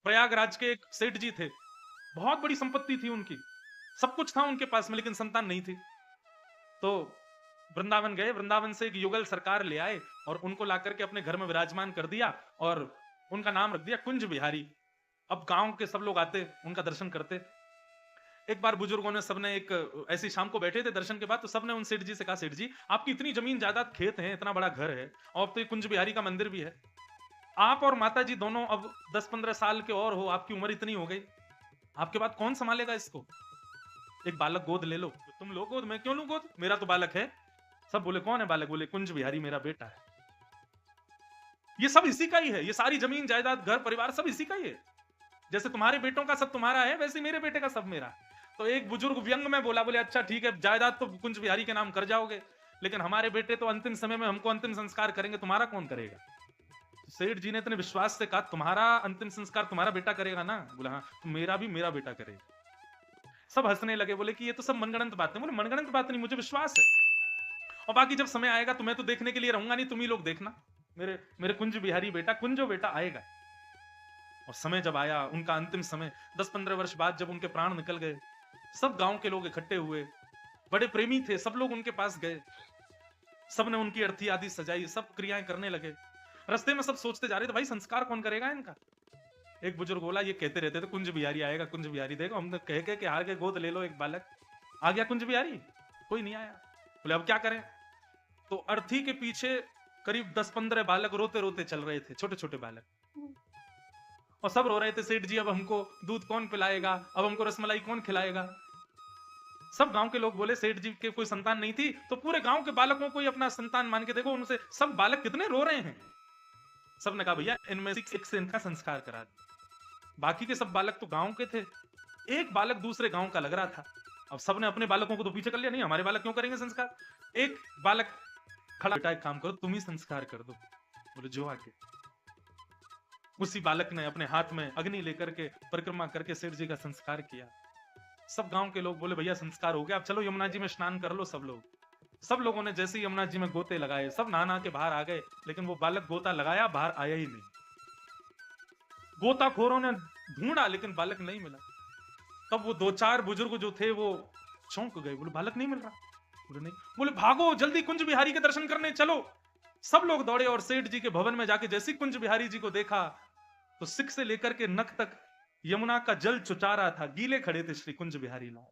प्रयागराज के एक सेठ जी थे, बहुत बड़ी संपत्ति थी उनकी, सब कुछ था उनके पास में, लेकिन संतान नहीं थी। तो वृंदावन गए, वृंदावन से एक युगल सरकार ले आए और उनको लाकर के अपने घर में विराजमान कर दिया और उनका नाम रख दिया कुंज बिहारी। अब गांव के सब लोग आते, उनका दर्शन करते। एक बार बुजुर्गों ने सबने एक ऐसी शाम को बैठे थे दर्शन के बाद, तो सबने उन सेठ जी से कहा, सेठ जी आपकी इतनी जमीन जायदाद खेत है, इतना बड़ा घर है, और अब तो ये कुंज बिहारी का मंदिर भी है, आप और माता जी दोनों अब 10-15 साल के और हो, आपकी उम्र इतनी हो गई, आपके बाद कौन संभालेगा इसको? एक बालक गोद ले लो। तुम लो गोद, मैं क्यों लूं गोद, मेरा तो बालक है। सब बोले कौन है बालक? बोले कुंज बिहारी मेरा बेटा है। ये सब इसी का ही है, ये सारी जमीन जायदाद घर परिवार सब इसी का ही है। जैसे तुम्हारे बेटों का सब तुम्हारा है, वैसे मेरे बेटे का सब मेरा है। तो एक बुजुर्ग व्यंग में बोला, बोले अच्छा ठीक है, जायदाद तो कुंज बिहारी के नाम कर जाओगे, लेकिन हमारे बेटे तो अंतिम समय में हमको अंतिम संस्कार करेंगे, तुम्हारा कौन करेगा? सेठ जी ने इतने विश्वास से कहा, तुम्हारा अंतिम संस्कार तुम्हारा बेटा करेगा ना? बोला हाँ। तो मेरा भी मेरा बेटा करेगा। सब हंसने लगे, बोले कि ये तो सब मनगढ़ंत बातें। बोले मनगढ़ंत बात नहीं, मुझे विश्वास है, और बाकी जब समय आएगा तो मैं तो देखने के लिए रहूंगा नहीं, तुम ही लोग देखना, मेरे मेरे कुंज बिहारी बेटा, कुंजो बेटा आएगा। और समय जब आया, उनका अंतिम समय, 10-15 वर्ष बाद जब उनके प्राण निकल गए, सब गांव के लोग इकट्ठे हुए, बड़े प्रेमी थे, सब लोग उनके पास गए, सबने उनकी अर्थी आदि सजाई, सब क्रियाएं करने लगे। रास्ते में सब सोचते जा रहे थे, भाई संस्कार कौन करेगा इनका? एक बुजुर्ग बोला, ये कहते रहते थे कुंज बिहारी आएगा, कुंज बिहारी। देखो हमने कह के कि हार के गोद ले लो एक बालक, आ गया कुंज बिहारी, कोई नहीं आया। बोले अब क्या करें? तो अर्थी के पीछे करीब 10-15 बालक रोते रोते चल रहे थे, छोटे छोटे बालक, और सब रो रहे थे, सेठ जी अब हमको दूध कौन पिलाएगा, अब हमको रसमलाई कौन खिलाएगा? सब गांव के लोग बोले, सेठ जी के कोई संतान नहीं थी, तो पूरे गांव के बालकों को ही अपना संतान मान के देखो, उनसे सब बालक कितने रो रहे हैं। सबने कहा भैया इनमें से एक से इनका संस्कार करा दो। बाकी के सब बालक तो गांव के थे, एक बालक दूसरे गांव का लग रहा था। अब सबने अपने बालकों को तो पीछे कर लिया, नहीं हमारे बालक क्यों करेंगे संस्कार? एक बालक खड़ा, बेटा एक काम करो, तुम ही संस्कार कर दो। बोले जो आके। उसी बालक ने अपने हाथ में अग्नि लेकर के परिक्रमा करके सेठ जी का संस्कार किया। सब गांव के लोग बोले भैया संस्कार हो गया, अब चलो यमुना जी में स्नान कर लो सब लोग। सब लोगों ने जैसे ही यमुना जी में गोते लगाए, सब नहा के बाहर आ गए, लेकिन वो बालक गोता लगाया बाहर आया ही नहीं। गोताखोरों ने ढूंढा लेकिन बालक नहीं मिला। तब वो 2-4 बुजुर्ग जो थे वो चौंक गए, बोले बालक नहीं मिल रहा। बोले नहीं। बोले भागो जल्दी कुंज बिहारी के दर्शन करने चलो। सब लोग दौड़े और सेठ जी के भवन में जाके जैसे कुंज बिहारी जी को देखा, तो सिक से लेकर के नख तक यमुना का जल चुचा रहा था, गीले खड़े थे श्री कुंज बिहारी लाल।